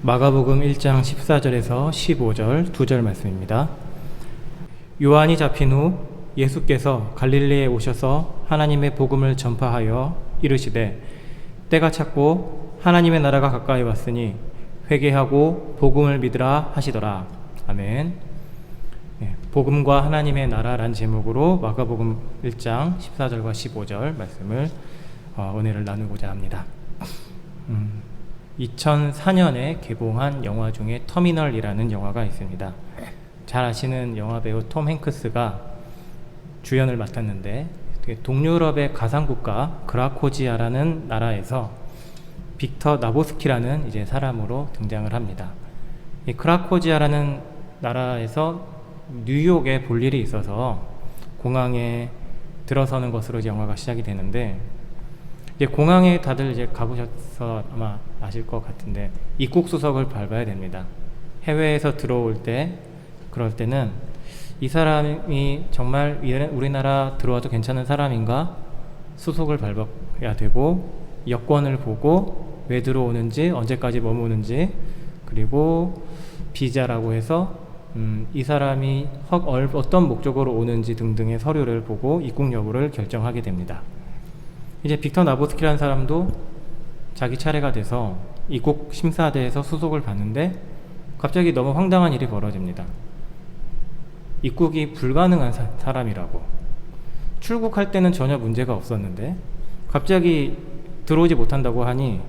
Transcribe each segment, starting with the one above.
마가복음 1장 14절에서 15절 2절 말씀입니다. 요한이 잡힌 후 예수께서 갈릴리에 오셔서 하나님의 복음을 전파하여 이르시되 때가 찼고 하나님의 나라가 가까이 왔으니 회개하고 복음을 믿으라 하시더라. 아멘. 복음과 하나님의 나라란 제목으로 마가복음 1장 14절과 15절 말씀을 은혜를 나누고자 합니다. 2004년에 개봉한 영화 중에 터미널이라는 영화가 있습니다. 잘 아시는 영화배우 톰 행크스가 주연을 맡았는데 동유럽의 가상국가 크라코지아라는 나라에서 빅터 나보스키라는 이제 사람으로 등장을 합니다. 이 크라코지아라는 나라에서 뉴욕에 볼 일이 있어서 공항에 들어서는 것으로 이제 영화가 시작이 되는데, 이제 공항에 다들 이제 가보셔서 아마 아실 것 같은데 입국 수속을 밟아야 됩니다. 해외에서 들어올 때, 그럴 때는 이 사람이 정말 우리나라 들어와도 괜찮은 사람인가 수속을 밟아야 되고, 여권을 보고 왜 들어오는지, 언제까지 머무는지, 그리고 비자라고 해서 이 사람이 어떤 목적으로 오는지 등등의 서류를 보고 입국 여부를 결정하게 됩니다. 이제 빅터 나보스키라는 사람도 자기 차례가 돼서 입국 심사대에서 수속을 받는데 갑자기 너무 황당한 일이 벌어집니다. 입국이 불가능한 사람이라고. 출국할 때는 전혀 문제가 없었는데 갑자기 들어오지 못한다고 하니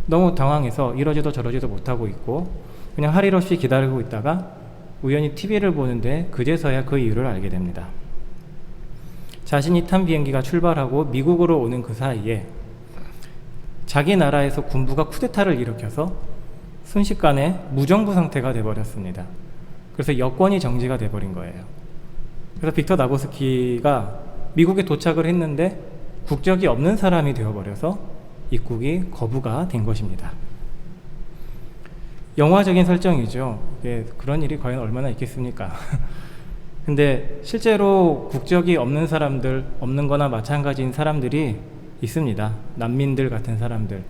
너무 당황해서 이러지도 저러지도 못하고 있고 그냥 할 일 없이 기다리고 있다가 우연히 TV를 보는데 그제서야 그 이유를 알게 됩니다. 자신이 탄 비행기가 출발하고 미국으로 오는 그 사이에 자기 나라에서 군부가 쿠데타를 일으켜서 순식간에 무정부 상태가 돼버렸습니다. 그래서 여권이 정지가 돼버린 거예요. 그래서 빅터 나보스키가 미국에 도착을 했는데 국적이 없는 사람이 되어버려서 입국이 거부가 된 것입니다. 영화적인 설정이죠. 그런 일이 과연 얼마나 있겠습니까? 근데 실제로 국적이 없는 사람들, 없는 거나 마찬가지인 사람들이 있습니다. 난민들 같은 사람들.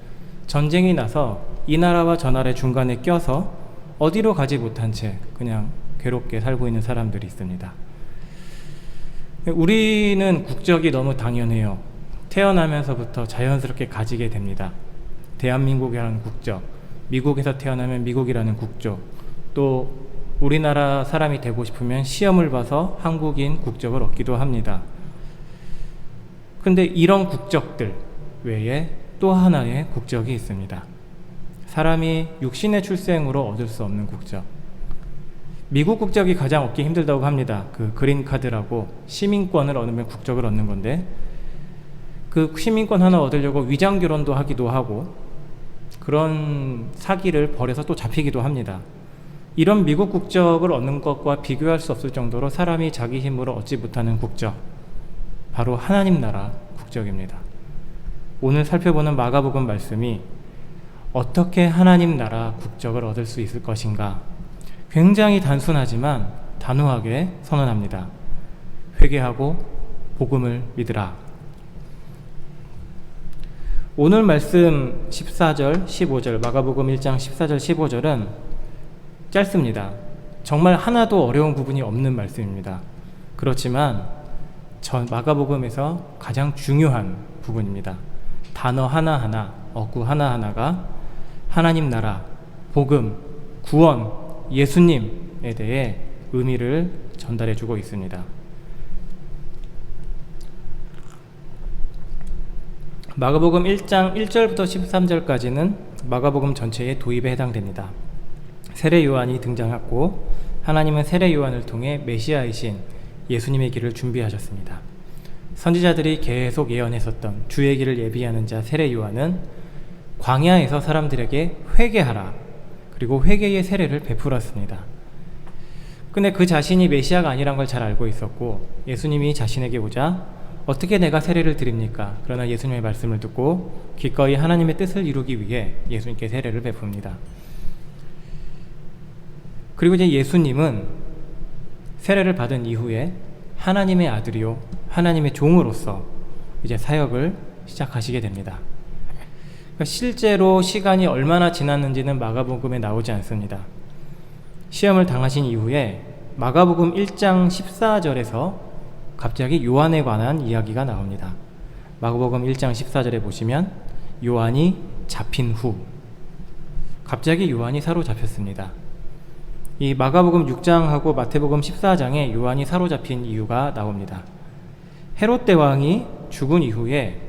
전쟁이 나서 이 나라와 저 나라의 중간에 껴서 어디로 가지 못한 채 그냥 괴롭게 살고 있는 사람들이 있습니다. 우리는 국적이 너무 당연해요. 태어나면서부터 자연스럽게 가지게 됩니다. 대한민국이라는 국적, 미국에서 태어나면 미국이라는 국적, 또 우리나라 사람이 되고 싶으면 시험을 봐서 한국인 국적을 얻기도 합니다. 근데 이런 국적들 외에 또 하나의 국적이 있습니다. 사람이 육신의 출생으로 얻을 수 없는 국적. 미국 국적이 가장 얻기 힘들다고 합니다. 그 그린카드라고 시민권을 얻으면 국적을 얻는 건데, 그 시민권 하나 얻으려고 위장결혼도 하기도 하고 그런 사기를 벌여서 또 잡히기도 합니다. 이런 미국 국적을 얻는 것과 비교할 수 없을 정도로 사람이 자기 힘으로 얻지 못하는 국적, 바로 하나님 나라 국적입니다. 오늘 살펴보는 마가복음 말씀이 어떻게 하나님 나라 국적을 얻을 수 있을 것인가, 굉장히 단순하지만 단호하게 선언합니다. 회개하고 복음을 믿으라. 오늘 말씀 14절, 15절, 마가복음 1장 14절, 15절은 짧습니다. 정말 하나도 어려운 부분이 없는 말씀입니다. 그렇지만 마가복음에서 가장 중요한 부분입니다. 단어 하나하나, 어구 하나하나가 하나님 나라, 복음, 구원, 예수님에 대해 의미를 전달해주고 있습니다. 마가복음 1장 1절부터 13절까지는 마가복음 전체의 도입에 해당됩니다. 세례 요한이 등장했고 하나님은 세례 요한을 통해 메시아이신 예수님의 길을 준비하셨습니다. 선지자들이 계속 예언했었던 주의 길을 예비하는 자 세례 요한은 광야에서 사람들에게 회개하라, 그리고 회개의 세례를 베풀었습니다. 근데 그 자신이 메시아가 아니란 걸 잘 알고 있었고 예수님이 자신에게 오자 어떻게 내가 세례를 드립니까? 그러나 예수님의 말씀을 듣고 기꺼이 하나님의 뜻을 이루기 위해 예수님께 세례를 베풉니다. 그리고 이제 예수님은 세례를 받은 이후에 하나님의 아들이요 하나님의 종으로서 이제 사역을 시작하시게 됩니다. 그러니까 실제로 시간이 얼마나 지났는지는 마가복음에 나오지 않습니다. 시험을 당하신 이후에 마가복음 1장 14절에서 갑자기 요한에 관한 이야기가 나옵니다. 마가복음 1장 14절에 보시면 요한이 잡힌 후 갑자기 요한이 사로잡혔습니다. 이 마가복음 6장하고 마태복음 14장에 요한이 사로잡힌 이유가 나옵니다. 헤롯 대왕이 죽은 이후에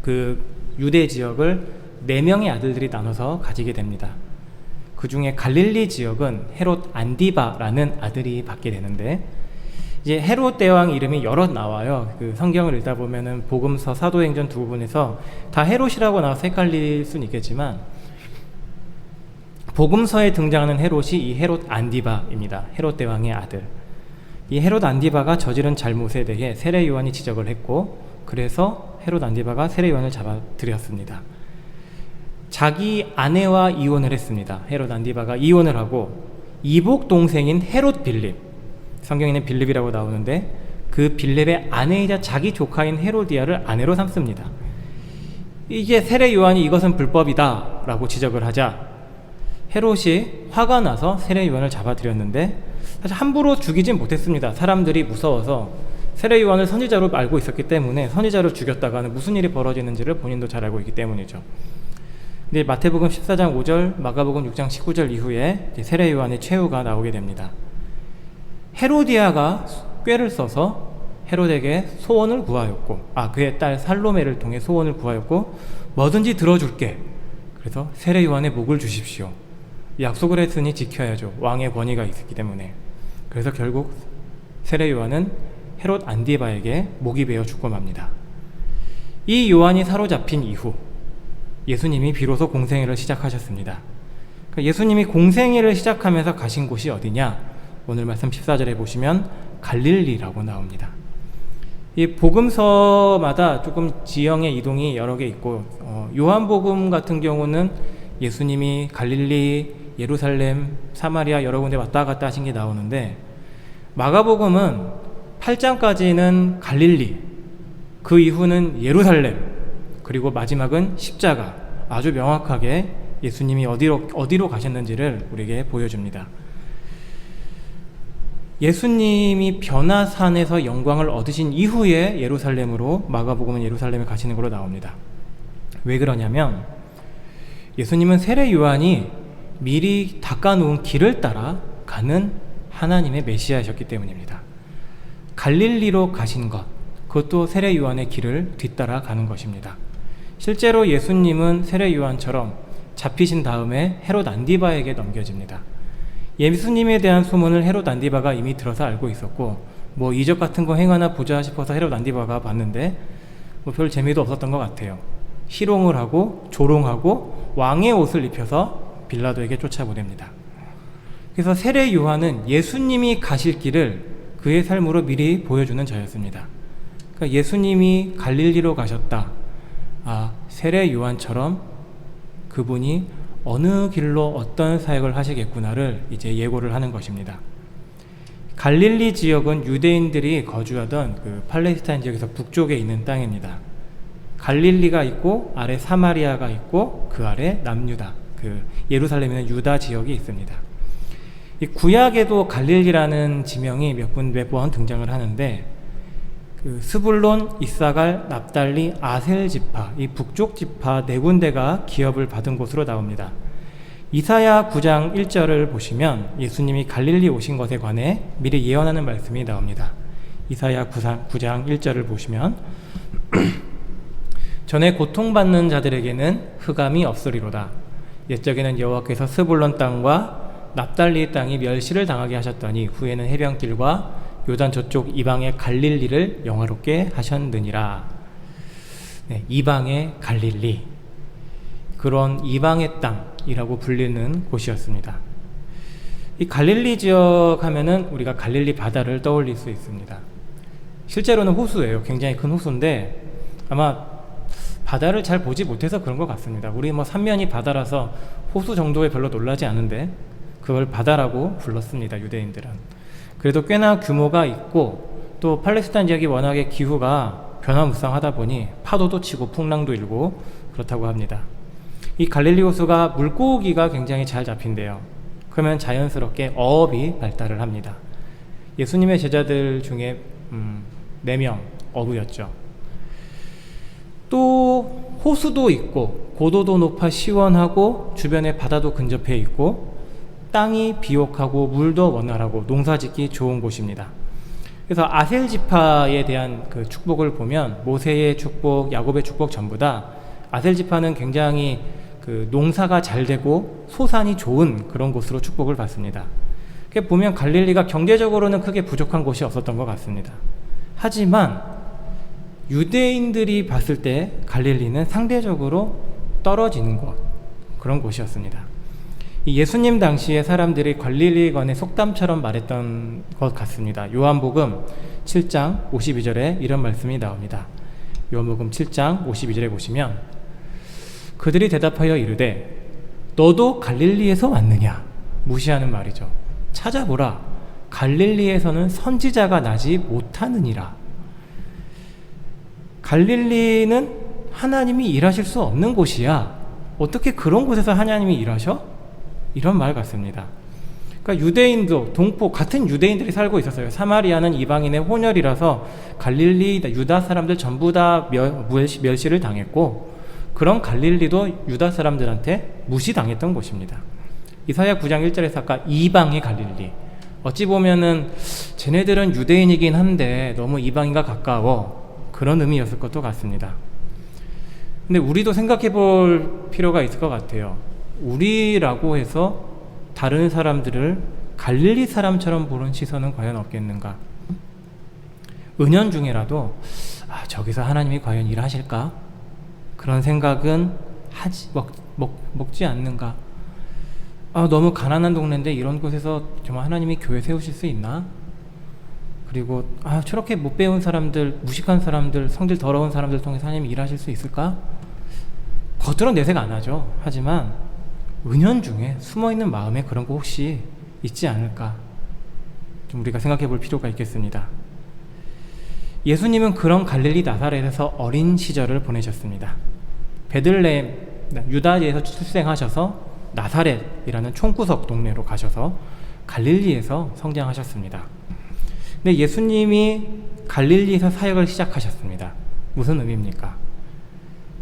그 유대 지역을 4명의 아들들이 나눠서 가지게 됩니다. 그 중에 갈릴리 지역은 헤롯 안디바라는 아들이 받게 되는데, 이제 헤롯 대왕 이름이 여럿 나와요. 그 성경을 읽다 보면은 복음서, 사도행전 두 부분에서 다 헤롯이라고 나와서 헷갈릴 수는 있겠지만, 복음서에 등장하는 헤롯이 이 헤롯 안디바입니다. 헤롯 대왕의 아들. 이 헤롯 안디바가 저지른 잘못에 대해 세례 요한이 지적을 했고, 그래서 헤롯 안디바가 세례 요한을 잡아들였습니다. 자기 아내와 이혼을 했습니다. 헤롯 안디바가 이혼을 하고 이복 동생인 헤롯 빌립, 성경에는 빌립이라고 나오는데 그 빌립의 아내이자 자기 조카인 헤로디아를 아내로 삼습니다. 이게 세례 요한이 이것은 불법이다 라고 지적을 하자 헤롯이 화가 나서 세례 요한을 잡아들였는데, 사실 함부로 죽이진 못했습니다. 사람들이 무서워서 세례 요한을 선지자로 알고 있었기 때문에 선지자를 죽였다가는 무슨 일이 벌어지는지를 본인도 잘 알고 있기 때문이죠. 근데 마태복음 14장 5절, 마가복음 6장 19절 이후에 세례 요한의 최후가 나오게 됩니다. 헤로디아가 꾀를 써서 헤롯에게 소원을 구하였고, 그의 딸 살로메를 통해 소원을 구하였고, 뭐든지 들어줄게. 그래서 세례 요한의 목을 주십시오. 약속을 했으니 지켜야죠. 왕의 권위가 있기 때문에. 그래서 결국 세례 요한은 헤롯 안디바에게 목이 베어 죽고 맙니다. 이 요한이 사로잡힌 이후 예수님이 비로소 공생애를 시작하셨습니다. 그러니까 예수님이 공생애를 시작하면서 가신 곳이 어디냐? 오늘 말씀 14절에 보시면 갈릴리라고 나옵니다. 이 복음서마다 조금 지형의 이동이 여러 개 있고, 요한복음 같은 경우는 예수님이 갈릴리, 예루살렘, 사마리아 여러 군데 왔다 갔다 하신 게 나오는데, 마가복음은 8장까지는 갈릴리, 그 이후는 예루살렘, 그리고 마지막은 십자가, 아주 명확하게 예수님이 어디로 가셨는지를 우리에게 보여줍니다. 예수님이 변화산에서 영광을 얻으신 이후에 예루살렘으로, 마가복음은 예루살렘에 가시는 걸로 나옵니다. 왜 그러냐면 예수님은 세례 요한이 미리 닦아놓은 길을 따라 가는 하나님의 메시아이셨기 때문입니다. 갈릴리로 가신 것, 그것도 세례 요한의 길을 뒤따라 가는 것입니다. 실제로 예수님은 세례 요한처럼 잡히신 다음에 헤롯 안디바에게 넘겨집니다. 예수님에 대한 소문을 헤롯 안디바가 이미 들어서 알고 있었고, 이적 같은 거 행하나 보자 싶어서 헤롯 안디바가 봤는데 별 재미도 없었던 것 같아요. 희롱을 하고 조롱하고 왕의 옷을 입혀서 빌라도에게 쫓아보냅니다. 그래서 세례 요한은 예수님이 가실 길을 그의 삶으로 미리 보여주는 자였습니다. 그러니까 예수님이 갈릴리로 가셨다, 세례 요한처럼 그분이 어느 길로 어떤 사역을 하시겠구나를 이제 예고를 하는 것입니다. 갈릴리 지역은 유대인들이 거주하던 그 팔레스타인 지역에서 북쪽에 있는 땅입니다. 갈릴리가 있고 아래 사마리아가 있고 그 아래 남유다, 그 예루살렘에는 유다 지역이 있습니다. 이 구약에도 갈릴리라는 지명이 몇 번 등장을 하는데, 그 스불론, 이사갈, 납달리, 아셀 지파, 이 북쪽 지파 4군데가 기업을 받은 곳으로 나옵니다. 이사야 9장 1절을 보시면 예수님이 갈릴리 오신 것에 관해 미리 예언하는 말씀이 나옵니다. 이사야 9장 1절을 보시면 전에 고통받는 자들에게는 흑암이 없으리로다. 옛적에는 여호와께서 스불론 땅과 납달리 땅이 멸시를 당하게 하셨더니 후에는 해변길과 요단 저쪽 이방의 갈릴리를 영화롭게 하셨느니라. 이방의 갈릴리, 그런 이방의 땅이라고 불리는 곳이었습니다. 이 갈릴리 지역 하면은 우리가 갈릴리 바다를 떠올릴 수 있습니다. 실제로는 호수예요. 굉장히 큰 호수인데 아마 바다를 잘 보지 못해서 그런 것 같습니다. 우리 삼면이 바다라서 호수 정도에 별로 놀라지 않은데 그걸 바다라고 불렀습니다. 유대인들은. 그래도 꽤나 규모가 있고, 또 팔레스타인 지역이 워낙에 기후가 변화무쌍하다 보니 파도도 치고 풍랑도 일고 그렇다고 합니다. 이 갈릴리 호수가 물고기가 굉장히 잘 잡힌대요. 그러면 자연스럽게 어업이 발달을 합니다. 예수님의 제자들 중에 4명 어부였죠. 또 호수도 있고 고도도 높아 시원하고 주변에 바다도 근접해 있고 땅이 비옥하고 물도 원활하고 농사짓기 좋은 곳입니다. 그래서 아셀지파에 대한 그 축복을 보면 모세의 축복, 야곱의 축복 전부 다 아셀지파는 굉장히 그 농사가 잘 되고 소산이 좋은 그런 곳으로 축복을 받습니다. 보면 갈릴리가 경제적으로는 크게 부족한 곳이 없었던 것 같습니다. 하지만 유대인들이 봤을 때 갈릴리는 상대적으로 떨어지는 곳, 그런 곳이었습니다. 예수님 당시에 사람들이 갈릴리건의 속담처럼 말했던 것 같습니다. 요한복음 7장 52절에 이런 말씀이 나옵니다. 요한복음 7장 52절에 보시면 그들이 대답하여 이르되 너도 갈릴리에서 왔느냐? 무시하는 말이죠. 찾아보라. 갈릴리에서는 선지자가 나지 못하느니라. 갈릴리는 하나님이 일하실 수 없는 곳이야. 어떻게 그런 곳에서 하나님이 일하셔? 이런 말 같습니다. 그러니까 유대인도 동포 같은 유대인들이 살고 있었어요. 사마리아는 이방인의 혼혈이라서 갈릴리 유다 사람들 전부 다 멸시를 당했고 그런 갈릴리도 유다 사람들한테 무시당했던 곳입니다. 이사야 9장 1절에서 아까 이방의 갈릴리, 어찌 보면은 쟤네들은 유대인이긴 한데 너무 이방인과 가까워, 그런 의미였을 것도 같습니다. 근데 우리도 생각해 볼 필요가 있을 것 같아요. 우리라고 해서 다른 사람들을 갈릴리 사람처럼 보는 시선은 과연 없겠는가? 은연중에라도 저기서 하나님이 과연 일하실까? 그런 생각은 먹지 않는가? 너무 가난한 동네인데 이런 곳에서 정말 하나님이 교회 세우실 수 있나? 그리고 저렇게 못 배운 사람들, 무식한 사람들, 성질 더러운 사람들 통해서 하나님이 일하실 수 있을까? 겉으로는 내색 안 하죠. 하지만 은연중에 숨어있는 마음에 그런 거 혹시 있지 않을까? 좀 우리가 생각해 볼 필요가 있겠습니다. 예수님은 그런 갈릴리 나사렛에서 어린 시절을 보내셨습니다. 베들레헴, 유다에서 출생하셔서 나사렛이라는 총구석 동네로 가셔서 갈릴리에서 성장하셨습니다. 근데 예수님이 갈릴리에서 사역을 시작하셨습니다. 무슨 의미입니까?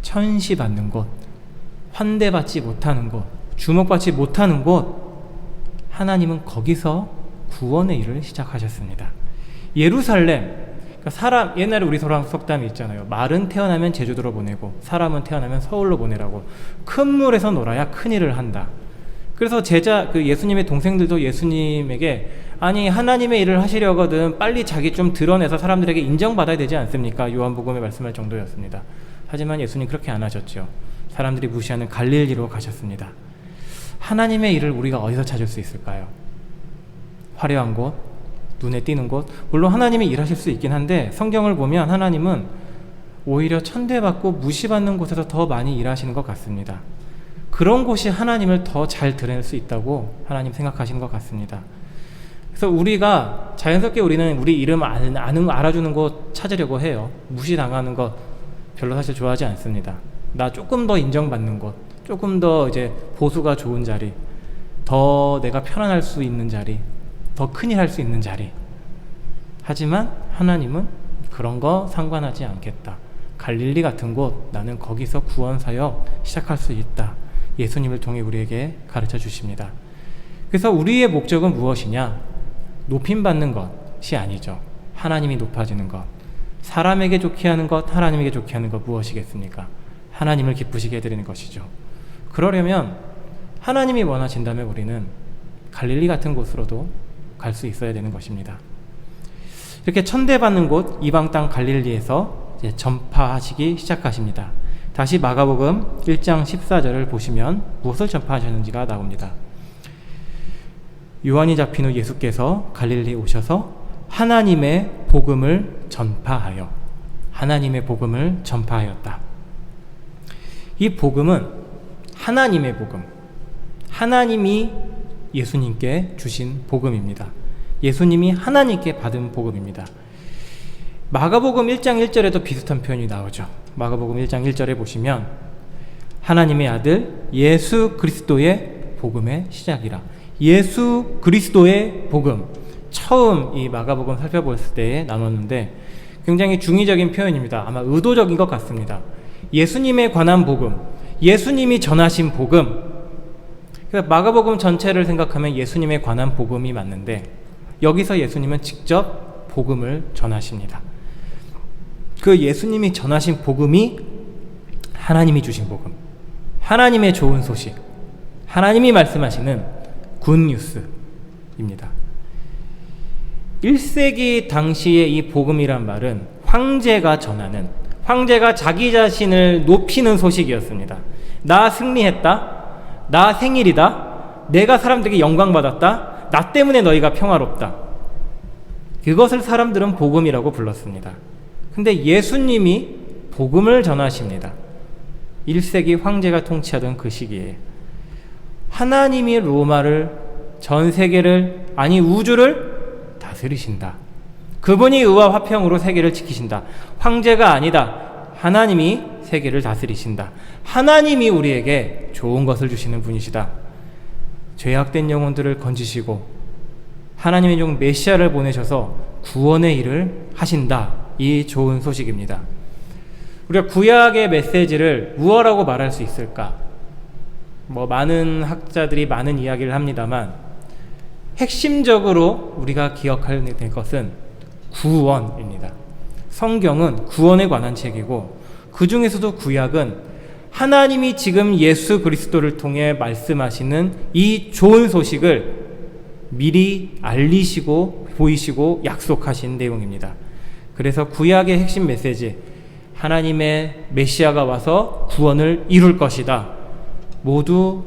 천시받는 곳, 환대받지 못하는 곳, 주목받지 못하는 곳, 하나님은 거기서 구원의 일을 시작하셨습니다. 예루살렘, 그러니까 옛날에 우리 속담이 있잖아요. 말은 태어나면 제주도로 보내고 사람은 태어나면 서울로 보내라고. 큰 물에서 놀아야 큰 일을 한다. 그래서 예수님의 동생들도 예수님에게 하나님의 일을 하시려거든 빨리 자기 좀 드러내서 사람들에게 인정받아야 되지 않습니까? 요한복음에 말씀할 정도였습니다. 하지만 예수님 그렇게 안 하셨죠. 사람들이 무시하는 갈릴리로 가셨습니다. 하나님의 일을 우리가 어디서 찾을 수 있을까요? 화려한 곳, 눈에 띄는 곳, 물론 하나님이 일하실 수 있긴 한데 성경을 보면 하나님은 오히려 천대받고 무시받는 곳에서 더 많이 일하시는 것 같습니다. 그런 곳이 하나님을 더 잘 드러낼 수 있다고 하나님 생각하시는 것 같습니다. 그래서 우리가 자연스럽게 우리는 우리 이름 알아주는 곳 찾으려고 해요. 무시당하는 것 별로 사실 좋아하지 않습니다. 나 조금 더 인정받는 곳, 조금 더 이제 보수가 좋은 자리, 더 내가 편안할 수 있는 자리, 더 큰일 할 수 있는 자리. 하지만 하나님은 그런 거 상관하지 않겠다. 갈릴리 같은 곳, 나는 거기서 구원 사역 시작할 수 있다. 예수님을 통해 우리에게 가르쳐 주십니다. 그래서 우리의 목적은 무엇이냐? 높임받는 것이 아니죠. 하나님이 높아지는 것. 사람에게 좋게 하는 것, 하나님에게 좋게 하는 것 무엇이겠습니까? 하나님을 기쁘시게 해드리는 것이죠. 그러려면 하나님이 원하신다면 우리는 갈릴리 같은 곳으로도 갈 수 있어야 되는 것입니다. 이렇게 천대받는 곳 이방 땅 갈릴리에서 이제 전파하시기 시작하십니다. 다시 마가복음 1장 14절을 보시면 무엇을 전파하셨는지가 나옵니다. 요한이 잡힌 후 예수께서 갈릴리 오셔서 하나님의 복음을 전파하여 하나님의 복음을 전파하였다. 이 복음은 하나님의 복음, 하나님이 예수님께 주신 복음입니다. 예수님이 하나님께 받은 복음입니다. 마가복음 1장 1절에도 비슷한 표현이 나오죠. 마가복음 1장 1절에 보시면 하나님의 아들 예수 그리스도의 복음의 시작이라. 예수 그리스도의 복음, 처음 이 마가복음 살펴봤을 때 나눴는데 굉장히 중의적인 표현입니다. 아마 의도적인 것 같습니다. 예수님에 관한 복음, 예수님이 전하신 복음. 그래서 마가복음 전체를 생각하면 예수님에 관한 복음이 맞는데 여기서 예수님은 직접 복음을 전하십니다. 그 예수님이 전하신 복음이 하나님이 주신 복음, 하나님의 좋은 소식, 하나님이 말씀하시는 굿뉴스입니다. 1세기 당시의 이 복음이란 말은 황제가 전하는, 황제가 자기 자신을 높이는 소식이었습니다. 나 승리했다, 나 생일이다, 내가 사람들에게 영광받았다, 나 때문에 너희가 평화롭다. 그것을 사람들은 복음이라고 불렀습니다. 근데 예수님이 복음을 전하십니다. 1세기 황제가 통치하던 그 시기에 하나님이 로마를, 전 세계를, 아니 우주를 다스리신다. 그분이 의와 화평으로 세계를 지키신다. 황제가 아니다. 하나님이 세계를 다스리신다. 하나님이 우리에게 좋은 것을 주시는 분이시다. 죄악된 영혼들을 건지시고 하나님의 종 메시아를 보내셔서 구원의 일을 하신다. 이 좋은 소식입니다. 우리가 구약의 메시지를 무엇라고 말할 수 있을까? 많은 학자들이 많은 이야기를 합니다만 핵심적으로 우리가 기억해야 될 것은 구원입니다. 성경은 구원에 관한 책이고 그 중에서도 구약은 하나님이 지금 예수 그리스도를 통해 말씀하시는 이 좋은 소식을 미리 알리시고 보이시고 약속하신 내용입니다. 그래서 구약의 핵심 메시지, 하나님의 메시아가 와서 구원을 이룰 것이다. 모두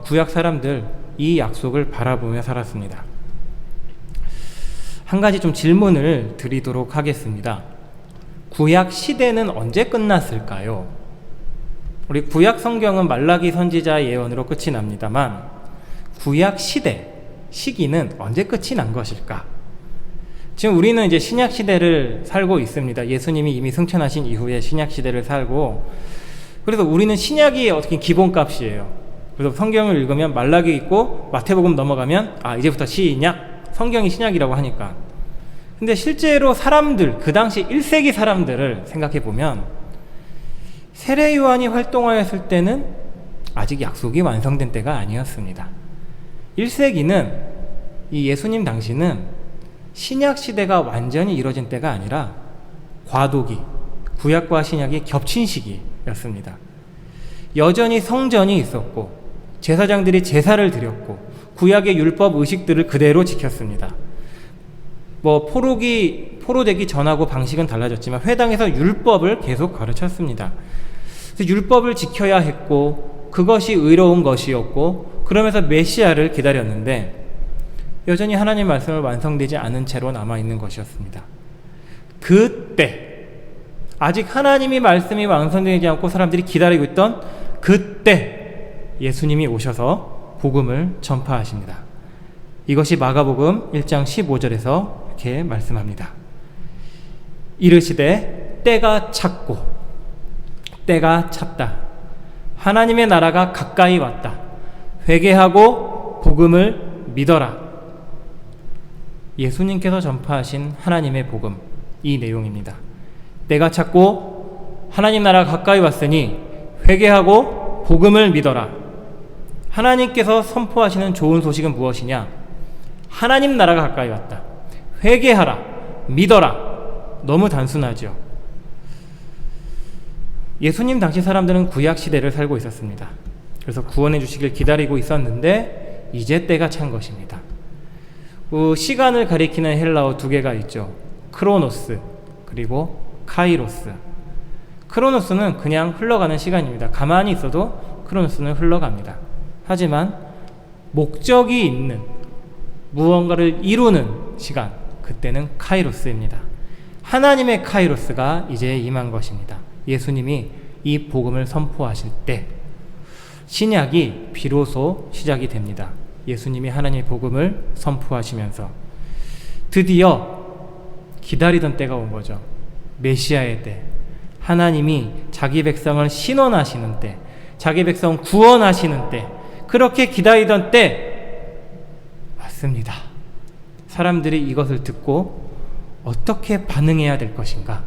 구약 사람들 이 약속을 바라보며 살았습니다. 한 가지 좀 질문을 드리도록 하겠습니다. 구약 시대는 언제 끝났을까요? 우리 구약 성경은 말라기 선지자 예언으로 끝이 납니다만 구약 시기는 언제 끝이 난 것일까? 지금 우리는 이제 신약 시대를 살고 있습니다. 예수님이 이미 승천하신 이후에 신약 시대를 살고, 그래서 우리는 신약이 어떻게 기본값이에요. 그래서 성경을 읽으면 말라기 있고 마태복음 넘어가면 이제부터 신약, 성경이 신약이라고 하니까. 근데 실제로 사람들, 그 당시 1세기 사람들을 생각해 보면 세례 요한이 활동하였을 때는 아직 약속이 완성된 때가 아니었습니다. 1세기는 이 예수님 당시는 신약 시대가 완전히 이루어진 때가 아니라 과도기, 구약과 신약이 겹친 시기였습니다. 여전히 성전이 있었고 제사장들이 제사를 드렸고 구약의 율법 의식들을 그대로 지켰습니다. 포로되기 전하고 방식은 달라졌지만 회당에서 율법을 계속 가르쳤습니다. 그래서 율법을 지켜야 했고 그것이 의로운 것이었고 그러면서 메시아를 기다렸는데 여전히 하나님 말씀을 완성되지 않은 채로 남아있는 것이었습니다. 그때 아직 하나님이 말씀이 완성되지 않고 사람들이 기다리고 있던 그때 예수님이 오셔서 복음을 전파하십니다. 이것이 마가복음 1장 15절에서 이렇게 말씀합니다. 이르시되 때가 찼고 때가 찼다. 하나님의 나라가 가까이 왔다. 회개하고 복음을 믿어라. 예수님께서 전파하신 하나님의 복음, 이 내용입니다. 때가 찼고 하나님 나라가 가까이 왔으니 회개하고 복음을 믿어라. 하나님께서 선포하시는 좋은 소식은 무엇이냐? 하나님 나라가 가까이 왔다. 회개하라. 믿어라. 너무 단순하죠. 예수님 당시 사람들은 구약 시대를 살고 있었습니다. 그래서 구원해 주시길 기다리고 있었는데 이제 때가 찬 것입니다. 시간을 가리키는 헬라어 두 개가 있죠. 크로노스 그리고 카이로스. 크로노스는 그냥 흘러가는 시간입니다. 가만히 있어도 크로노스는 흘러갑니다. 하지만 목적이 있는 무언가를 이루는 시간, 그때는 카이로스입니다. 하나님의 카이로스가 이제 임한 것입니다. 예수님이 이 복음을 선포하실 때 신약이 비로소 시작이 됩니다. 예수님이 하나님의 복음을 선포하시면서 드디어 기다리던 때가 온 거죠. 메시아의 때, 하나님이 자기 백성을 신원하시는 때, 자기 백성 구원하시는 때, 그렇게 기다리던 때 왔습니다. 사람들이 이것을 듣고 어떻게 반응해야 될 것인가?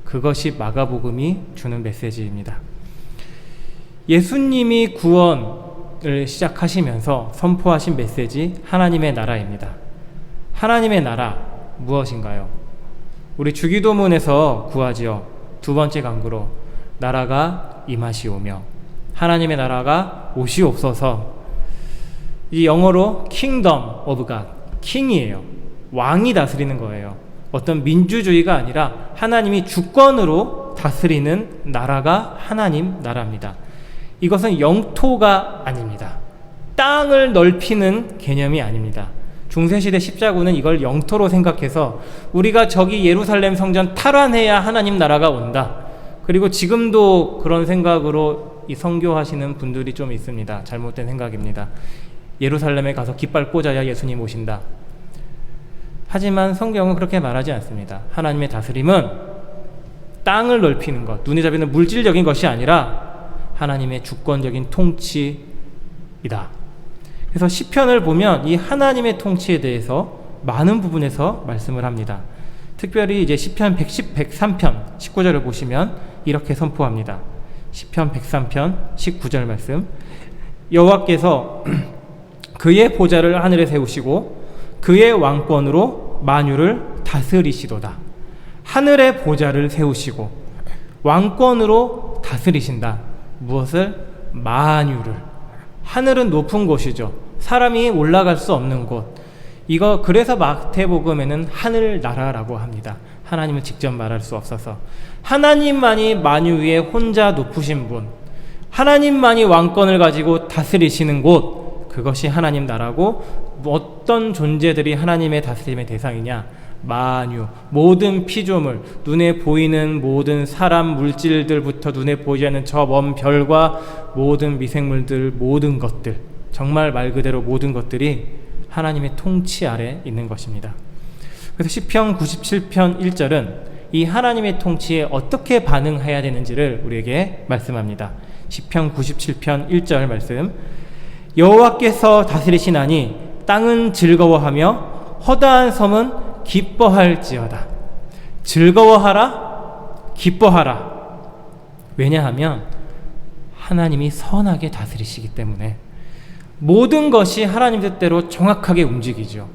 그것이 마가복음이 주는 메시지입니다. 예수님이 구원을 시작하시면서 선포하신 메시지, 하나님의 나라입니다. 하나님의 나라 무엇인가요? 우리 주기도문에서 구하지요. 두 번째 강구로 나라가 임하시오며 하나님의 나라가 오시옵소서. 이 영어로 Kingdom of God, 킹이에요. 왕이 다스리는 거예요. 어떤 민주주의가 아니라 하나님이 주권으로 다스리는 나라가 하나님 나라입니다. 이것은 영토가 아닙니다. 땅을 넓히는 개념이 아닙니다. 중세시대 십자군은 이걸 영토로 생각해서 우리가 저기 예루살렘 성전 탈환해야 하나님 나라가 온다. 그리고 지금도 그런 생각으로 이 선교하시는 분들이 좀 있습니다. 잘못된 생각입니다. 예루살렘에 가서 깃발 꽂아야 예수님 오신다. 하지만 성경은 그렇게 말하지 않습니다. 하나님의 다스림은 땅을 넓히는 것, 눈에 잡히는 물질적인 것이 아니라 하나님의 주권적인 통치이다. 그래서 시편을 보면 이 하나님의 통치에 대해서 많은 부분에서 말씀을 합니다. 특별히 이제 시편 103편 19절을 보시면 이렇게 선포합니다. 시편 103편 19절 말씀. 여호와께서 그의 보좌를 하늘에 세우시고 그의 왕권으로 만유를 다스리시도다. 하늘의 보좌를 세우시고 왕권으로 다스리신다. 무엇을? 만유를. 하늘은 높은 곳이죠. 사람이 올라갈 수 없는 곳. 이거 그래서 마태복음에는 하늘나라라고 합니다. 하나님은 직접 말할 수 없어서. 하나님만이 만유 위에 혼자 높으신 분, 하나님만이 왕권을 가지고 다스리시는 곳, 그것이 하나님 나라고, 어떤 존재들이 하나님의 다스림의 대상이냐? 만유, 모든 피조물, 눈에 보이는 모든 사람, 물질들부터 눈에 보이지 않는 저 먼 별과 모든 미생물들, 모든 것들, 정말 말 그대로 모든 것들이 하나님의 통치 아래 있는 것입니다. 그래서 시편 97편 1절은 이 하나님의 통치에 어떻게 반응해야 되는지를 우리에게 말씀합니다. 시편 97편 1절 말씀. 여호와께서 다스리시나니 땅은 즐거워하며 허다한 섬은 기뻐할지어다. 즐거워하라, 기뻐하라. 왜냐하면 하나님이 선하게 다스리시기 때문에 모든 것이 하나님 뜻대로 정확하게 움직이죠.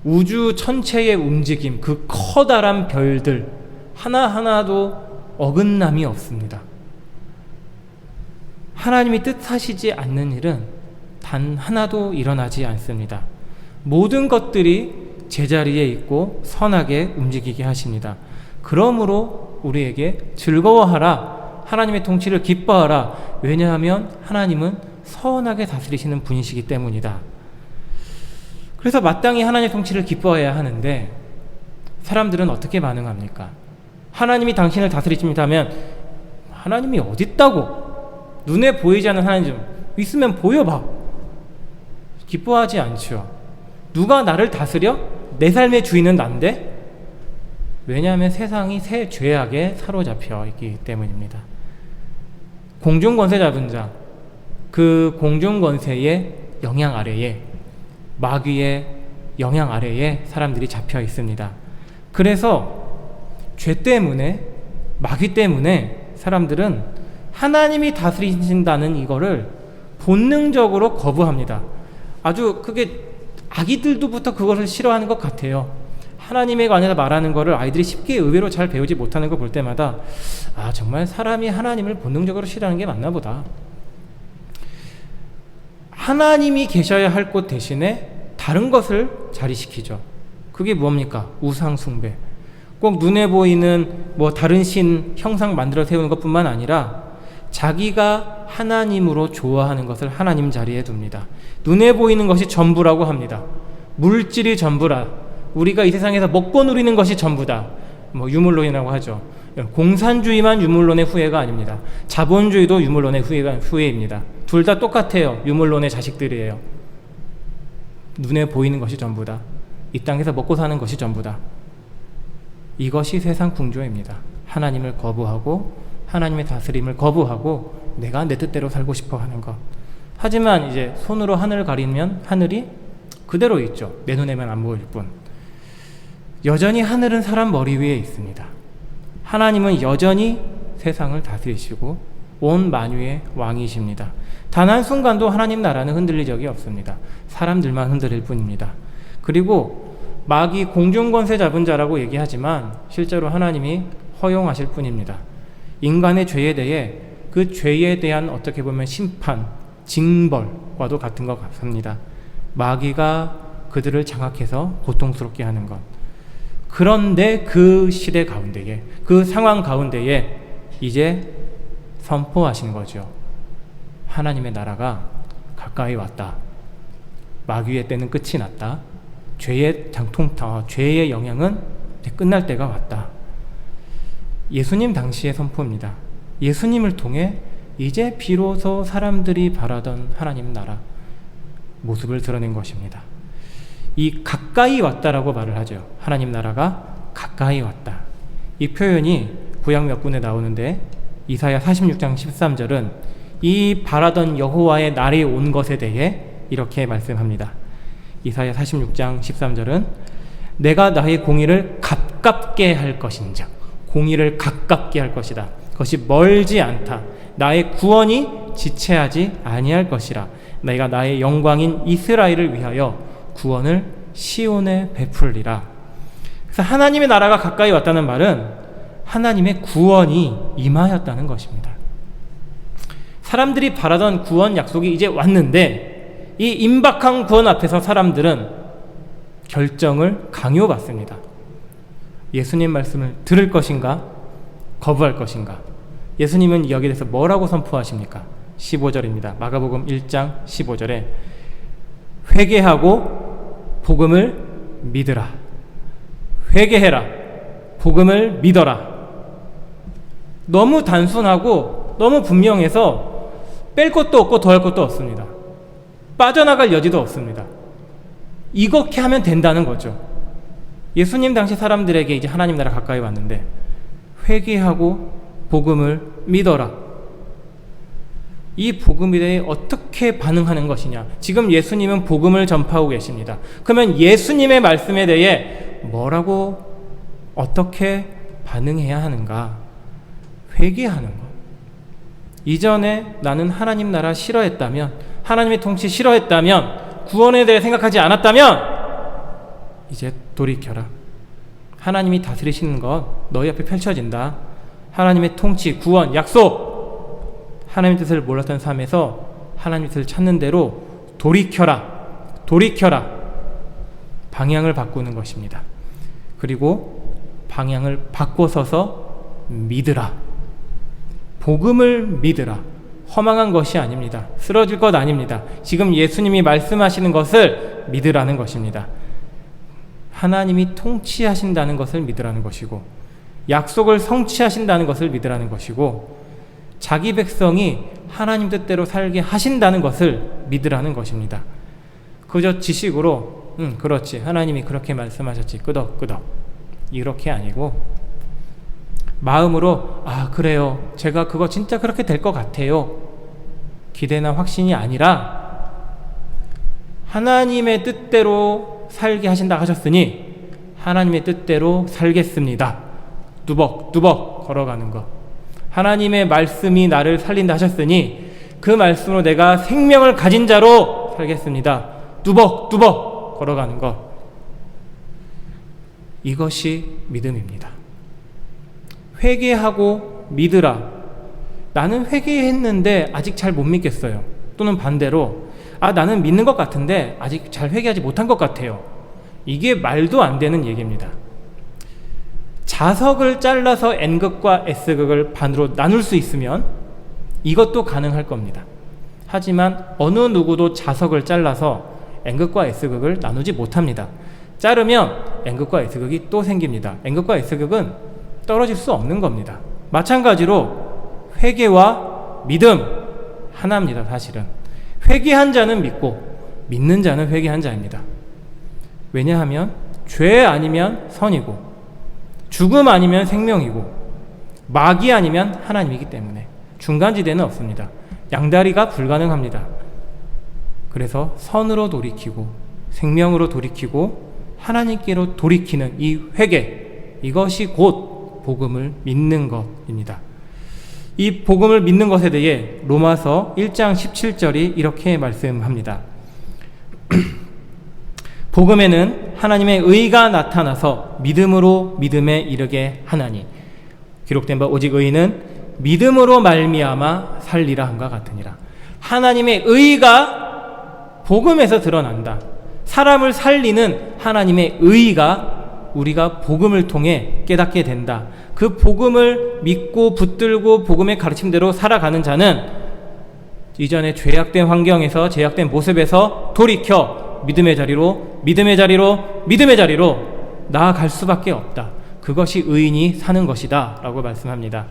우주 전체의 움직임, 그 커다란 별들 하나하나도 어긋남이 없습니다. 하나님이 뜻하시지 않는 일은 단 하나도 일어나지 않습니다. 모든 것들이 제자리에 있고 선하게 움직이게 하십니다. 그러므로 우리에게 즐거워하라, 하나님의 통치를 기뻐하라. 왜냐하면 하나님은 선하게 다스리시는 분이시기 때문이다. 그래서 마땅히 하나님의 통치를 기뻐해야 하는데 사람들은 어떻게 반응합니까? 하나님이 당신을 다스리신다면 하나님이 어디 있다고? 눈에 보이지 않는 하나님 좀 있으면 보여봐. 기뻐하지 않죠. 누가 나를 다스려? 내 삶의 주인은 난데? 왜냐하면 세상이 새 죄악에 사로잡혀 있기 때문입니다. 공중권세 잡은 자, 그 공중권세의 영향 아래에, 마귀의 영향 아래에 사람들이 잡혀 있습니다. 그래서 죄 때문에, 마귀 때문에 사람들은 하나님이 다스리신다는 이거를 본능적으로 거부합니다. 아주 그게 아기들도부터 그것을 싫어하는 것 같아요. 하나님에 관해서 말하는 거를 아이들이 쉽게 의외로 잘 배우지 못하는 거 볼 때마다 아, 정말 사람이 하나님을 본능적으로 싫어하는 게 맞나 보다. 하나님이 계셔야 할 곳 대신에 다른 것을 자리시키죠. 그게 뭡니까? 우상 숭배. 꼭 눈에 보이는 뭐 다른 신 형상 만들어 세우는 것뿐만 아니라 자기가 하나님으로 좋아하는 것을 하나님 자리에 둡니다. 눈에 보이는 것이 전부라고 합니다. 물질이 전부라. 우리가 이 세상에서 먹고 누리는 것이 전부다. 뭐 유물론이라고 하죠. 공산주의만 유물론의 후예가 아닙니다. 자본주의도 유물론의 후예입니다. 둘 다 똑같아요. 유물론의 자식들이에요. 눈에 보이는 것이 전부다. 이 땅에서 먹고 사는 것이 전부다. 이것이 세상 풍조입니다. 하나님을 거부하고 하나님의 다스림을 거부하고 내가 내 뜻대로 살고 싶어 하는 것. 하지만 이제 손으로 하늘을 가리면 하늘이 그대로 있죠. 내 눈에만 안 보일 뿐. 여전히 하늘은 사람 머리 위에 있습니다. 하나님은 여전히 세상을 다스리시고 온 만유의 왕이십니다. 단 한순간도 하나님 나라는 흔들린 적이 없습니다. 사람들만 흔들릴 뿐입니다. 그리고 마귀 공중권세 잡은 자라고 얘기하지만 실제로 하나님이 허용하실 뿐입니다. 인간의 죄에 대해 그 죄에 대한 어떻게 보면 심판, 징벌과도 같은 것 같습니다. 마귀가 그들을 장악해서 고통스럽게 하는 것. 그런데 그 시대 가운데에, 그 상황 가운데에 이제 선포하신 거죠. 하나님의 나라가 가까이 왔다. 마귀의 때는 끝이 났다. 죄의 영향은 끝날 때가 왔다. 예수님 당시의 선포입니다. 예수님을 통해 이제 비로소 사람들이 바라던 하나님 나라 모습을 드러낸 것입니다. 이 가까이 왔다라고 말을 하죠. 하나님 나라가 가까이 왔다. 이 표현이 구약 몇 군데 나오는데 이사야 46장 13절은 이 바라던 여호와의 날이 온 것에 대해 이렇게 말씀합니다. 이사야 46장 13절은 내가 나의 공의를 가깝게 할 것인즉, 공의를 가깝게 할 것이다. 그것이 멀지 않다. 나의 구원이 지체하지 아니할 것이라. 내가 나의 영광인 이스라엘을 위하여 구원을 시온에 베풀리라. 그래서 하나님의 나라가 가까이 왔다는 말은 하나님의 구원이 임하였다는 것입니다. 사람들이 바라던 구원 약속이 이제 왔는데 이 임박한 구원 앞에서 사람들은 결정을 강요받습니다. 예수님 말씀을 들을 것인가 거부할 것인가. 예수님은 여기에 대해서 뭐라고 선포하십니까? 15절입니다. 마가복음 1장 15절에 회개하고 복음을 믿으라. 회개해라. 복음을 믿어라. 너무 단순하고 너무 분명해서 뺄 것도 없고 더할 것도 없습니다. 빠져나갈 여지도 없습니다. 이렇게 하면 된다는 거죠. 예수님 당시 사람들에게 이제 하나님 나라 가까이 왔는데 회개하고 복음을 믿어라. 이 복음에 대해 어떻게 반응하는 것이냐. 지금 예수님은 복음을 전파하고 계십니다. 그러면 예수님의 말씀에 대해 뭐라고 어떻게 반응해야 하는가? 회개하는 것. 이전에 나는 하나님 나라 싫어했다면, 하나님의 통치 싫어했다면, 구원에 대해 생각하지 않았다면 이제 돌이켜라. 하나님이 다스리시는 것 너희 앞에 펼쳐진다. 하나님의 통치, 구원, 약속, 하나님의 뜻을 몰랐던 삶에서 하나님의 뜻을 찾는 대로 돌이켜라. 돌이켜라. 방향을 바꾸는 것입니다. 그리고 방향을 바꿔서서 믿으라. 복음을 믿으라. 허망한 것이 아닙니다. 쓰러질 것 아닙니다. 지금 예수님이 말씀하시는 것을 믿으라는 것입니다. 하나님이 통치하신다는 것을 믿으라는 것이고, 약속을 성취하신다는 것을 믿으라는 것이고, 자기 백성이 하나님 뜻대로 살게 하신다는 것을 믿으라는 것입니다. 그저 지식으로 그렇지, 하나님이 그렇게 말씀하셨지, 끄덕끄덕, 이렇게 아니고 마음으로 그래요, 제가 그거 진짜 그렇게 될 것 같아요, 기대나 확신이 아니라 하나님의 뜻대로 살게 하신다 하셨으니 하나님의 뜻대로 살겠습니다. 뚜벅뚜벅 걸어가는 것. 하나님의 말씀이 나를 살린다 하셨으니 그 말씀으로 내가 생명을 가진 자로 살겠습니다. 뚜벅뚜벅 걸어가는 것. 이것이 믿음입니다. 회개하고 믿으라. 나는 회개했는데 아직 잘 못 믿겠어요. 또는 반대로 나는 믿는 것 같은데 아직 잘 회개하지 못한 것 같아요. 이게 말도 안 되는 얘기입니다. 자석을 잘라서 N극과 S극을 반으로 나눌 수 있으면 이것도 가능할 겁니다. 하지만 어느 누구도 자석을 잘라서 N극과 S극을 나누지 못합니다. 자르면 N극과 S극이 또 생깁니다. N극과 S극은 떨어질 수 없는 겁니다. 마찬가지로 회개와 믿음 하나입니다. 사실은 회개한 자는 믿고 믿는 자는 회개한 자입니다. 왜냐하면 죄 아니면 선이고 죽음 아니면 생명이고 마귀 아니면 하나님이기 때문에 중간지대는 없습니다. 양다리가 불가능합니다. 그래서 선으로 돌이키고 생명으로 돌이키고 하나님께로 돌이키는 이 회개, 이것이 곧 복음을 믿는 것입니다. 이 복음을 믿는 것에 대해 로마서 1장 17절이 이렇게 말씀합니다. 복음에는 하나님의 의가 나타나서 믿음으로 믿음에 이르게 하나니 기록된 바 오직 의인은 믿음으로 말미암아 살리라 함과 같으니라. 하나님의 의가 복음에서 드러난다. 사람을 살리는 하나님의 의가 우리가 복음을 통해 깨닫게 된다. 그 복음을 믿고 붙들고 복음의 가르침대로 살아가는 자는 이전에 죄악된 환경에서 죄악된 모습에서 돌이켜 믿음의 자리로 나아갈 수밖에 없다. 그것이 의인이 사는 것이다 라고 말씀합니다.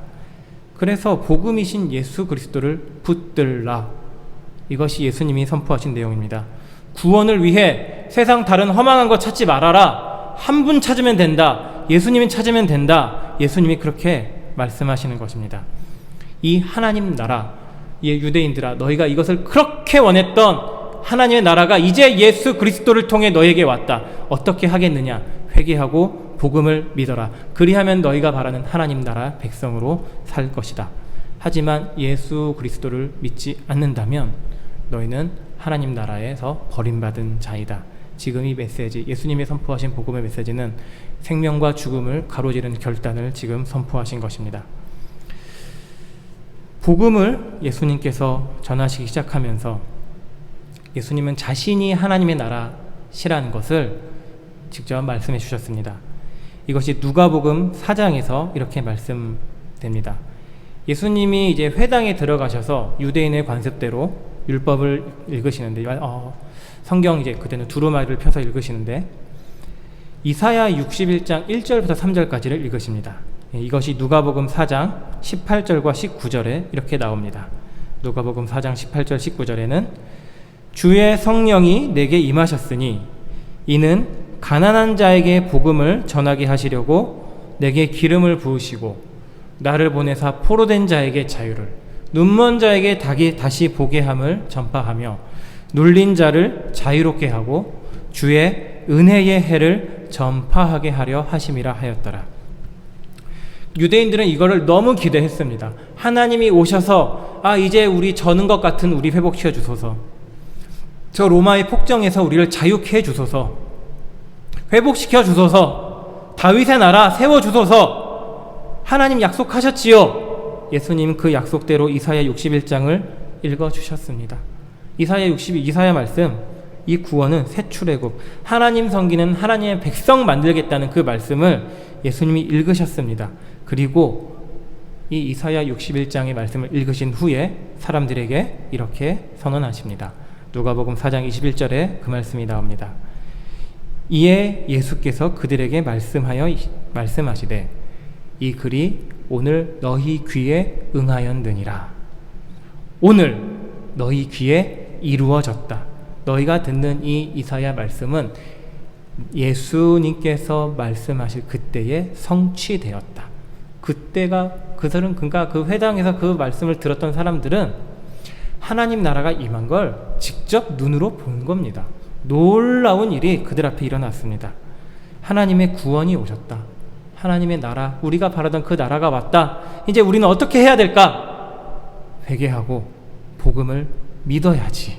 그래서 복음이신 예수 그리스도를 붙들라. 이것이 예수님이 선포하신 내용입니다. 구원을 위해 세상 다른 허망한 것 찾지 말아라. 한 분 찾으면 된다. 예수님이 찾으면 된다. 예수님이 그렇게 말씀하시는 것입니다. 이 하나님 나라, 이 유대인들아, 너희가 이것을 그렇게 원했던 하나님의 나라가 이제 예수 그리스도를 통해 너에게 왔다. 어떻게 하겠느냐? 회개하고 복음을 믿어라. 그리하면 너희가 바라는 하나님 나라 백성으로 살 것이다. 하지만 예수 그리스도를 믿지 않는다면 너희는 하나님 나라에서 버림받은 자이다. 지금 이 메시지, 예수님이 선포하신 복음의 메시지는 생명과 죽음을 가로지른 결단을 지금 선포하신 것입니다. 복음을 예수님께서 전하시기 시작하면서 예수님은 자신이 하나님의 나라시라는 것을 직접 말씀해 주셨습니다. 이것이 누가복음 4장에서 이렇게 말씀됩니다. 예수님이 이제 회당에 들어가셔서 유대인의 관습대로 율법을 읽으시는데, 성경 이제 그때는 두루마리를 펴서 읽으시는데 이사야 61장 1절부터 3절까지를 읽으십니다. 이것이 누가복음 4장 18절과 19절에 이렇게 나옵니다. 누가복음 4장 18절 19절에는 주의 성령이 내게 임하셨으니 이는 가난한 자에게 복음을 전하게 하시려고 내게 기름을 부으시고 나를 보내사 포로된 자에게 자유를, 눈먼 자에게 다시 보게 함을 전파하며 눌린 자를 자유롭게 하고 주의 은혜의 해를 전파하게 하려 하심이라 하였더라. 유대인들은 이거를 너무 기대했습니다. 하나님이 오셔서 이제 우리 저는 것 같은 우리 회복시켜 주소서, 저 로마의 폭정에서 우리를 자유케 해 주소서, 회복시켜 주소서, 다윗의 나라 세워 주소서, 하나님 약속하셨지요. 예수님 그 약속대로 이사야 61장을 읽어 주셨습니다. 이사야 말씀, 이 구원은 새 출애굽, 하나님 섬기는 하나님의 백성 만들겠다는 그 말씀을 예수님이 읽으셨습니다. 그리고 이 이사야 61장의 말씀을 읽으신 후에 사람들에게 이렇게 선언하십니다. 누가복음 4장 21절에 그 말씀이 나옵니다. 이에 예수께서 그들에게 말씀하시되 이 글이 오늘 너희 귀에 응하였느니라. 오늘 너희 귀에 이루어졌다. 너희가 듣는 이 이사야 말씀은 예수님께서 말씀하실 그때에 성취되었다. 그때가 그러니까 그 회당에서 그 말씀을 들었던 사람들은 하나님 나라가 임한 걸 직접 눈으로 본 겁니다. 놀라운 일이 그들 앞에 일어났습니다. 하나님의 구원이 오셨다. 하나님의 나라, 우리가 바라던 그 나라가 왔다. 이제 우리는 어떻게 해야 될까? 회개하고 복음을 믿어야지.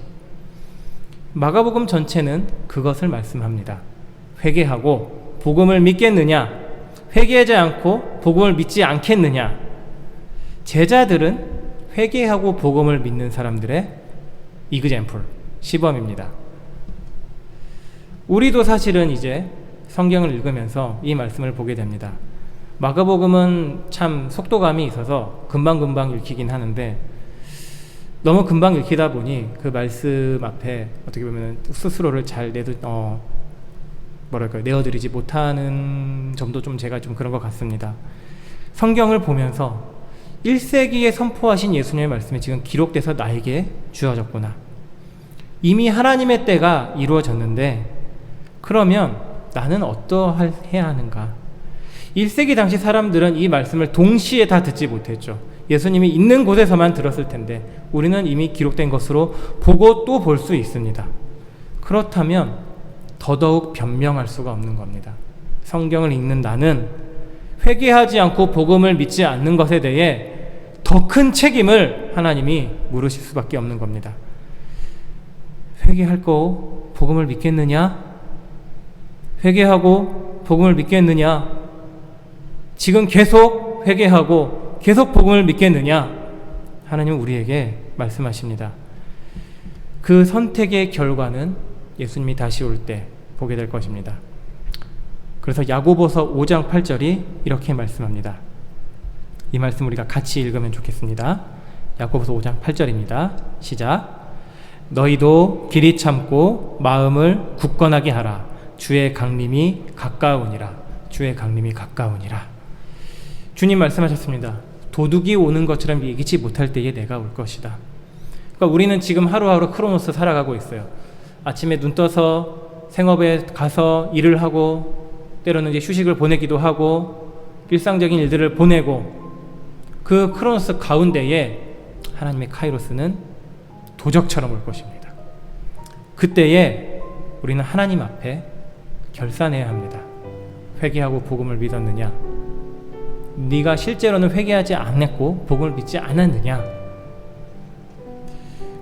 마가복음 전체는 그것을 말씀합니다. 회개하고 복음을 믿겠느냐? 회개하지 않고 복음을 믿지 않겠느냐? 제자들은 회개하고 복음을 믿는 사람들의 이그젬플, 시범입니다. 우리도 사실은 이제 성경을 읽으면서 이 말씀을 보게 됩니다. 마가복음은 참 속도감이 있어서 금방금방 읽히긴 하는데 너무 금방 읽히다 보니 그 말씀 앞에 어떻게 보면 스스로를 잘 내어드리지 못하는 점도 좀 제가 좀 그런 것 같습니다. 성경을 보면서 1세기에 선포하신 예수님의 말씀이 지금 기록돼서 나에게 주어졌구나. 이미 하나님의 때가 이루어졌는데 그러면 나는 어떠해야 하는가? 1세기 당시 사람들은 이 말씀을 동시에 다 듣지 못했죠. 예수님이 있는 곳에서만 들었을 텐데 우리는 이미 기록된 것으로 보고 또 볼 수 있습니다. 그렇다면 더더욱 변명할 수가 없는 겁니다. 성경을 읽는 나는 회개하지 않고 복음을 믿지 않는 것에 대해 더 큰 책임을 하나님이 물으실 수밖에 없는 겁니다. 회개할 거 복음을 믿겠느냐? 회개하고 복음을 믿겠느냐? 지금 계속 회개하고 계속 복음을 믿겠느냐? 하나님은 우리에게 말씀하십니다. 그 선택의 결과는 예수님이 다시 올 때 보게 될 것입니다. 그래서 야고보서 5장 8절이 이렇게 말씀합니다. 이 말씀 우리가 같이 읽으면 좋겠습니다. 야고보서 5장 8절입니다. 시작. 너희도 길이 참고 마음을 굳건하게 하라. 주의 강림이 가까우니라. 주의 강림이 가까우니라. 주님 말씀하셨습니다. 도둑이 오는 것처럼 예기치 못할 때에 내가 올 것이다. 그러니까 우리는 지금 하루하루 크로노스 살아가고 있어요. 아침에 눈 떠서 생업에 가서 일을 하고 때로는 이제 휴식을 보내기도 하고 일상적인 일들을 보내고 그 크로노스 가운데에 하나님의 카이로스는 도적처럼 올 것입니다. 그때에 우리는 하나님 앞에 결산해야 합니다. 회개하고 복음을 믿었느냐? 네가 실제로는 회개하지 않았고 복음을 믿지 않았느냐?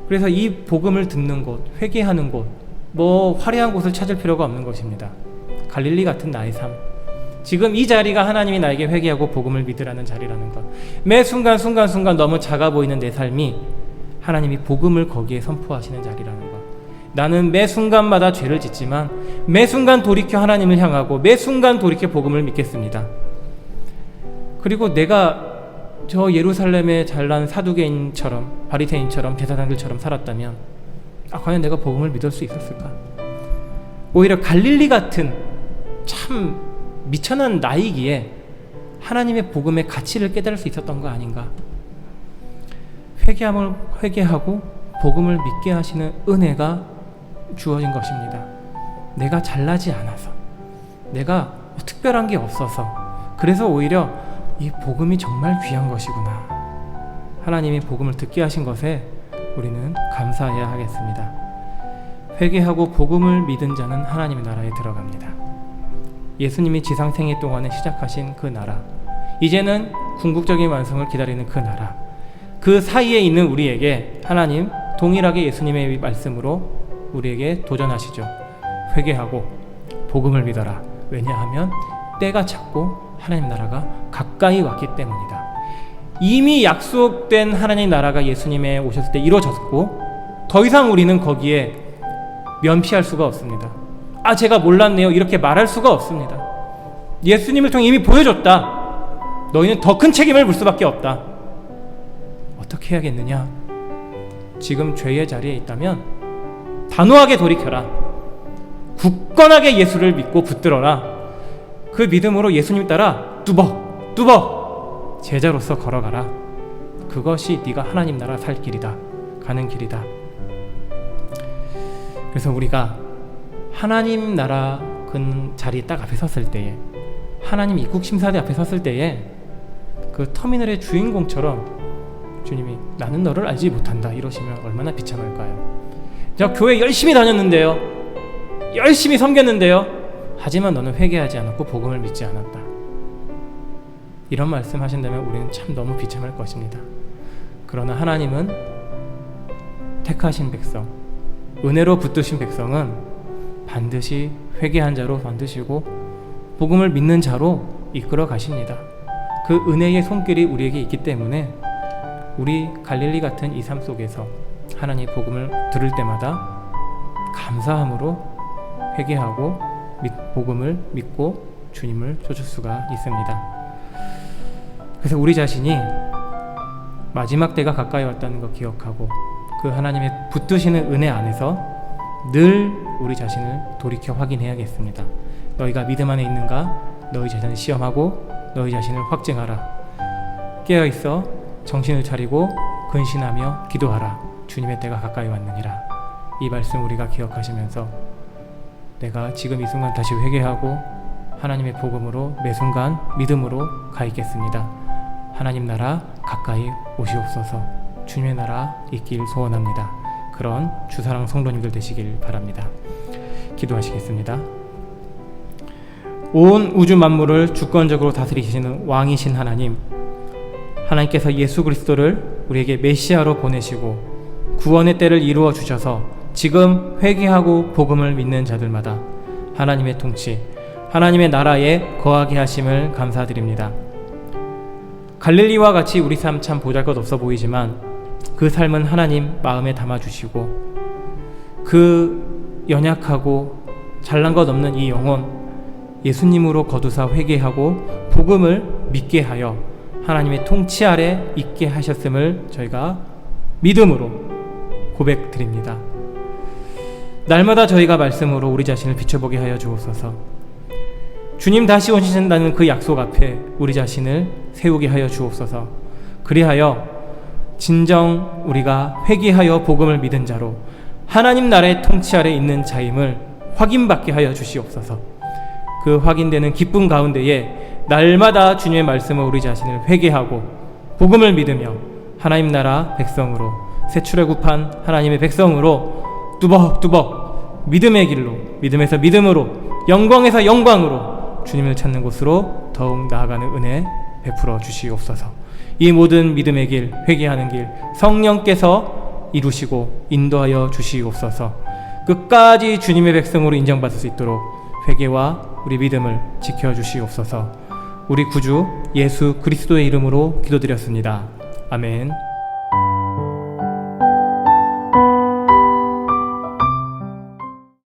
그래서 이 복음을 듣는 곳, 회개하는 곳, 뭐 화려한 곳을 찾을 필요가 없는 것입니다. 갈릴리 같은 나의 삶, 지금 이 자리가 하나님이 나에게 회개하고 복음을 믿으라는 자리라는 것. 매 순간순간 너무 작아 보이는 내 삶이 하나님이 복음을 거기에 선포하시는 자리라는 것. 나는 매 순간마다 죄를 짓지만 매 순간 돌이켜 하나님을 향하고 매 순간 돌이켜 복음을 믿겠습니다. 그리고 내가 저 예루살렘의 잘난 사두개인처럼 바리새인처럼 제사장들처럼 살았다면 과연 내가 복음을 믿을 수 있었을까? 오히려 갈릴리 같은 참 미천한 나이기에 하나님의 복음의 가치를 깨달을 수 있었던 거 아닌가? 회개하고 복음을 믿게 하시는 은혜가 주어진 것입니다. 내가 잘나지 않아서, 내가 특별한 게 없어서, 그래서 오히려 이 복음이 정말 귀한 것이구나. 하나님이 복음을 듣게 하신 것에 우리는 감사해야 하겠습니다. 회개하고 복음을 믿은 자는 하나님의 나라에 들어갑니다. 예수님이 지상 생애 동안에 시작하신 그 나라, 이제는 궁극적인 완성을 기다리는 그 나라, 그 사이에 있는 우리에게 하나님 동일하게 예수님의 말씀으로 우리에게 도전하시죠. 회개하고 복음을 믿어라. 왜냐하면 때가 찼고 하나님 나라가 가까이 왔기 때문이다. 이미 약속된 하나님 나라가 예수님의 오셨을 때 이루어졌고 더 이상 우리는 거기에 면피할 수가 없습니다. 제가 몰랐네요, 이렇게 말할 수가 없습니다. 예수님을 통해 이미 보여줬다. 너희는 더 큰 책임을 물 수밖에 없다. 어떻게 해야겠느냐? 지금 죄의 자리에 있다면 단호하게 돌이켜라. 굳건하게 예수를 믿고 붙들어라. 그 믿음으로 예수님 따라 뚜벅 제자로서 걸어가라. 그것이 네가 하나님 나라 살 길이다. 가는 길이다. 그래서 우리가 하나님 나라 그 자리 딱 앞에 섰을 때에, 하나님 입국 심사대 앞에 섰을 때에 그 터미널의 주인공처럼 주님이 나는 너를 알지 못한다 이러시면 얼마나 비참할까요? 저 교회 열심히 다녔는데요, 열심히 섬겼는데요, 하지만 너는 회개하지 않았고 복음을 믿지 않았다. 이런 말씀 하신다면 우리는 참 너무 비참할 것입니다. 그러나 하나님은 택하신 백성, 은혜로 붙드신 백성은 반드시 회개한 자로 만드시고 복음을 믿는 자로 이끌어 가십니다. 그 은혜의 손길이 우리에게 있기 때문에 우리 갈릴리 같은 이 삶 속에서 하나님 복음을 들을 때마다 감사함으로 회개하고 복음을 믿고 주님을 쫓을 수가 있습니다. 그래서 우리 자신이 마지막 때가 가까이 왔다는 것 기억하고 그 하나님의 붙드시는 은혜 안에서 늘 우리 자신을 돌이켜 확인해야겠습니다. 너희가 믿음 안에 있는가? 너희 자신을 시험하고 너희 자신을 확증하라. 깨어있어 정신을 차리고 근신하며 기도하라. 주님의 때가 가까이 왔느니라. 이 말씀 우리가 기억하시면서 내가 지금 이 순간 다시 회개하고 하나님의 복음으로 매 순간 믿음으로 가 있겠습니다. 하나님 나라 가까이 오시옵소서. 주님의 나라 있길 소원합니다. 그런 주사랑 성도님들 되시길 바랍니다. 기도하시겠습니다. 온 우주 만물을 주권적으로 다스리시는 왕이신 하나님, 하나님께서 예수 그리스도를 우리에게 메시아로 보내시고 구원의 때를 이루어 주셔서 지금 회개하고 복음을 믿는 자들마다 하나님의 통치, 하나님의 나라에 거하게 하심을 감사드립니다. 갈릴리와 같이 우리 삶 참 보잘것없어 보이지만 그 삶은 하나님 마음에 담아주시고 그 연약하고 잘난 것 없는 이 영혼 예수님으로 거두사 회개하고 복음을 믿게 하여 하나님의 통치 아래 있게 하셨음을 저희가 믿음으로 고백드립니다. 날마다 저희가 말씀으로 우리 자신을 비춰보게 하여 주옵소서. 주님 다시 오신다는 그 약속 앞에 우리 자신을 세우게 하여 주옵소서. 그리하여 진정 우리가 회개하여 복음을 믿은 자로 하나님 나라의 통치 아래 있는 자임을 확인받게 하여 주시옵소서. 그 확인되는 기쁨 가운데에 날마다 주님의 말씀으로 우리 자신을 회개하고 복음을 믿으며 하나님 나라 백성으로 새 출애굽한 하나님의 백성으로 뚜벅뚜벅 믿음의 길로, 믿음에서 믿음으로, 영광에서 영광으로 주님을 찾는 곳으로 더욱 나아가는 은혜 베풀어 주시옵소서. 이 모든 믿음의 길, 회개하는 길 성령께서 이루시고 인도하여 주시옵소서. 끝까지 주님의 백성으로 인정받을 수 있도록 회개와 우리 믿음을 지켜주시옵소서. 우리 구주 예수 그리스도의 이름으로 기도드렸습니다. 아멘.